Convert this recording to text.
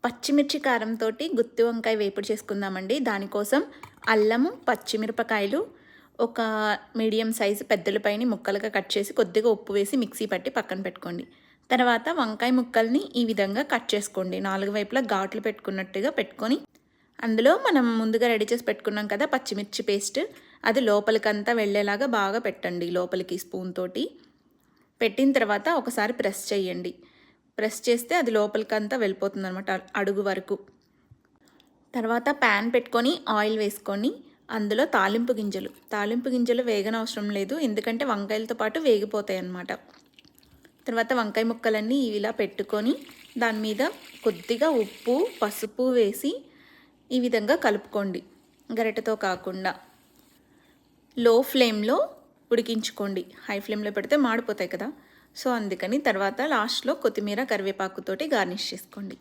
పచ్చిమిర్చి కారంతో గుత్తి వంకాయ వేపుడు చేసుకుందామండి. దానికోసం అల్లము, పచ్చిమిరపకాయలు, ఒక మీడియం సైజు పెద్దలపైని ముక్కలుగా కట్ చేసి కొద్దిగా ఉప్పు వేసి మిక్సీ పట్టి పక్కన పెట్టుకోండి. తర్వాత వంకాయ ముక్కల్ని ఈ విధంగా కట్ చేసుకోండి. 4 వైపులా ఘాట్లు పెట్టుకున్నట్టుగా పెట్టుకొని అందులో మనం ముందుగా రెడీ చేసి పెట్టుకున్నాం కదా పచ్చిమిర్చి పేస్ట్, అది లోపలికంతా వెళ్ళేలాగా బాగా పెట్టండి. లోపలికి స్పూన్ తోటి పెట్టిన తర్వాత ఒకసారి ప్రెస్ చేయండి. ప్రెస్ చేస్తే అది లోపలికంతా వెళ్ళిపోతుంది అనమాట, అడుగు వరకు. తర్వాత ప్యాన్ పెట్టుకొని ఆయిల్ వేసుకొని అందులో తాలింపు గింజలు వేగనవసరం లేదు, ఎందుకంటే వంకాయలతో పాటు వేగిపోతాయి అన్నమాట. తర్వాత వంకాయ ముక్కలన్నీ ఇలా పెట్టుకొని దాని మీద కొద్దిగా ఉప్పు, పసుపు వేసి ఈ విధంగా కలుపుకోండి. గరిటెతో కాకుండా లో ఫ్లేమ్లో ఉడికించుకోండి. హై ఫ్లేమ్లో పెడితే మాడిపోతాయి కదా, సో అందుకని. తర్వాత లాస్ట్లో కొత్తిమీర, కరివేపాకుతోటి గార్నిష్ చేసుకోండి.